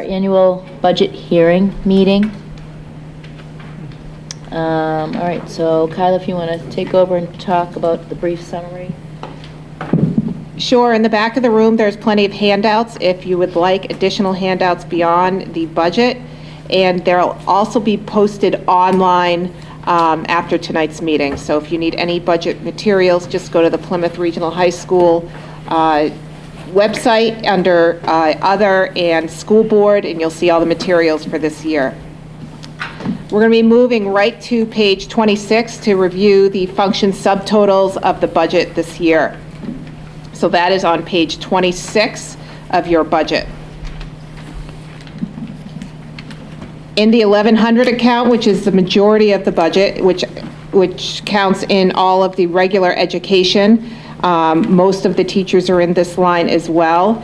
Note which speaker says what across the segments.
Speaker 1: annual budget hearing meeting. All right, so Kyla, if you want to take over and talk about the brief summary.
Speaker 2: Sure. In the back of the room, there's plenty of handouts if you would like additional handouts beyond the budget. And they'll also be posted online after tonight's meeting. So if you need any budget materials, just go to the Plymouth Regional High School website under Other and School Board, and you'll see all the materials for this year. We're going to be moving right to page 26 to review the function subtotals of the budget this year. So that is on page 26 of your budget. In the 1100 account, which is the majority of the budget, which counts in all of the regular education, most of the teachers are in this line as well.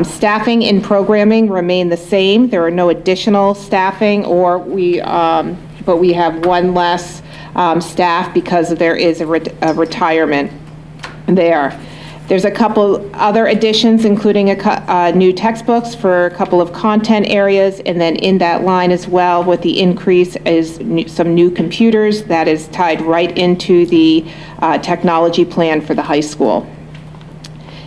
Speaker 2: Staffing and programming remain the same. There are no additional staffing, but we have one less staff because there is a retirement there. There's a couple other additions, including new textbooks for a couple of content areas, and then in that line as well with the increase is some new computers that is tied right into the technology plan for the high school.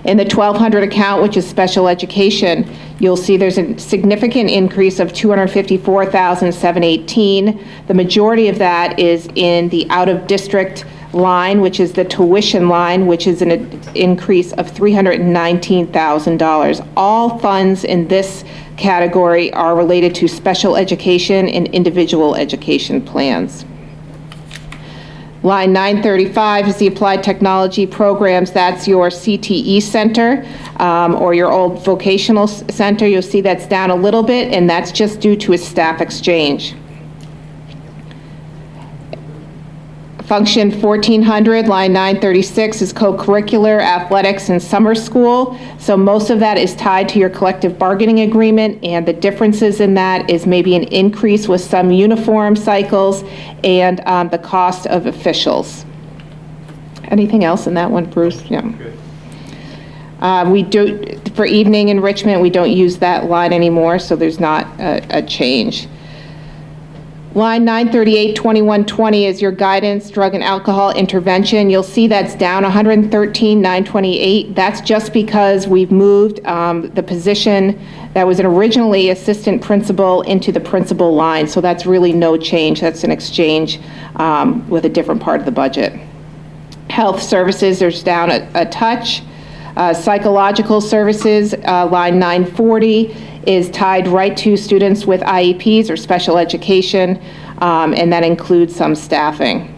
Speaker 2: In the 1200 account, which is special education, you'll see there's a significant increase of $254,718. The majority of that is in the out-of-district line, which is the tuition line, which is an increase of $319,000. All funds in this category are related to special education and individual education plans. Line 935 is the Applied Technology Programs. That's your CTE center or your old vocational center. You'll see that's down a little bit, and that's just due to a staff exchange. Function 1400, line 936, is co-curricular, athletics, and summer school. So most of that is tied to your collective bargaining agreement, and the differences in that is maybe an increase with some uniform cycles and the cost of officials. Anything else in that one, Bruce? Yeah. We do, for evening enrichment, we don't use that line anymore, so there's not a change. Line 938, 2120 is your guidance, drug and alcohol intervention. You'll see that's down 113,928. That's just because we've moved the position that was originally assistant principal into the principal line. So that's really no change. That's an exchange with a different part of the budget. Health services, there's down a touch. Psychological services, line 940, is tied right to students with IEPs or special education, and that includes some staffing.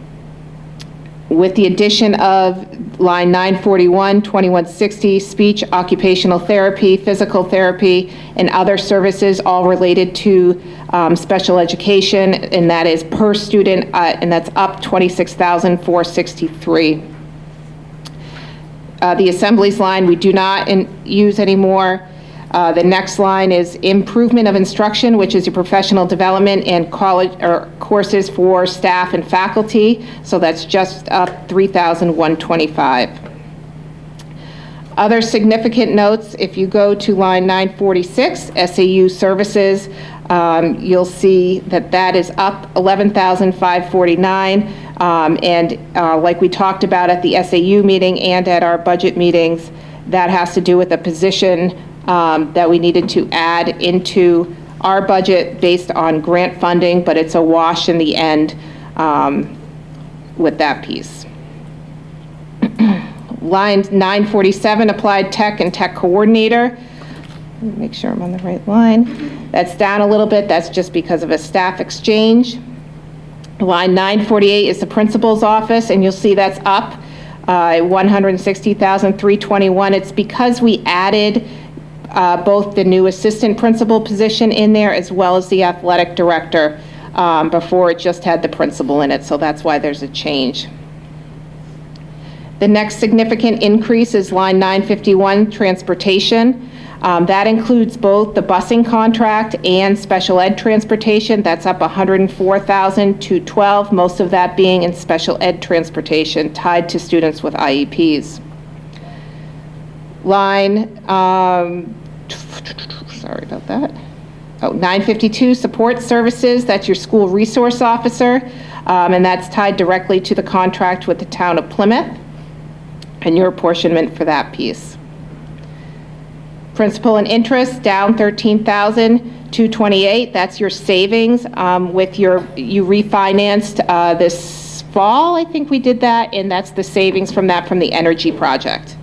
Speaker 2: With the addition of line 941, 2160, speech, occupational therapy, physical therapy, and other services all related to special education, and that is per student, and that's up $26,463. The assemblies line we do not use anymore. The next line is improvement of instruction, which is your professional development and college or courses for staff and faculty. So that's just up $3,125. Other significant notes, if you go to line 946, SAU services, you'll see that that is up $11,549. And like we talked about at the SAU meeting and at our budget meetings, that has to do with a position that we needed to add into our budget based on grant funding, but it's a wash in the end with that piece. Line 947, applied tech and tech coordinator. Let me make sure I'm on the right line. That's down a little bit. That's just because of a staff exchange. Line 948 is the principal's office, and you'll see that's up $160,321. It's because we added both the new assistant principal position in there as well as the athletic director. Before it just had the principal in it, so that's why there's a change. The next significant increase is line 951, transportation. That includes both the busing contract and special ed transportation. That's up $104,212, most of that being in special ed transportation tied to students with IEPs. Line, sorry about that. 952, support services, that's your school resource officer, and that's tied directly to the contract with the town of Plymouth and your apportionment for that piece. Principal and interest, down $13,228. That's your savings with you refinanced this fall, I think we did that, and that's the savings from that from the energy project.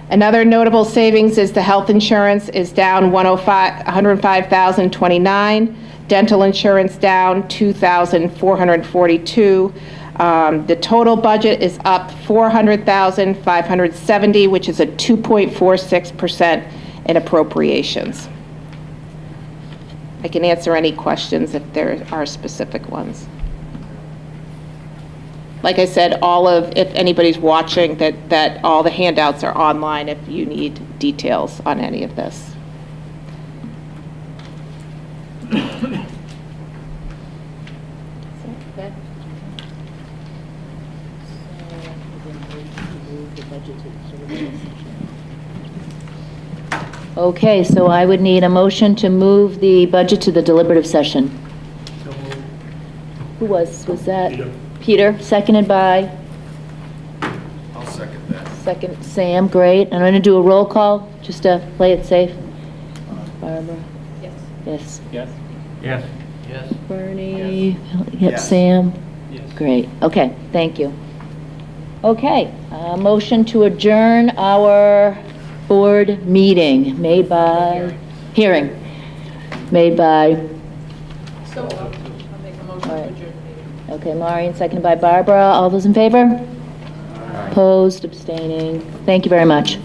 Speaker 2: Another notable savings is the health insurance is down $105,029. Dental insurance down $2,442. The total budget is up $400,570, which is a 2.46% in appropriations. I can answer any questions if there are specific ones. Like I said, if anybody's watching, that all the handouts are online if you need details on any of this.
Speaker 1: Okay, so I would need a motion to move the budget to the deliberative session. Who was that?
Speaker 3: Peter.
Speaker 1: Peter, seconded by?
Speaker 3: I'll second that.
Speaker 1: Second, Sam, great. And I'm going to do a roll call, just to play it safe. Barbara? Yes. Yes.
Speaker 4: Yes. Yes. Yes.
Speaker 1: Bernie? Yep,
Speaker 3: Yes.
Speaker 1: Sam?
Speaker 4: Yes.
Speaker 1: Great, okay, thank you. Okay, motion to adjourn our board meeting, made by? Hearing. Made by?
Speaker 5: So, I'll make a motion
Speaker 1: All
Speaker 5: to
Speaker 1: right.
Speaker 5: adjourn the meeting.
Speaker 1: Okay, Maureen, seconded by Barbara. All those in favor? Opposed, abstaining. Thank you very much.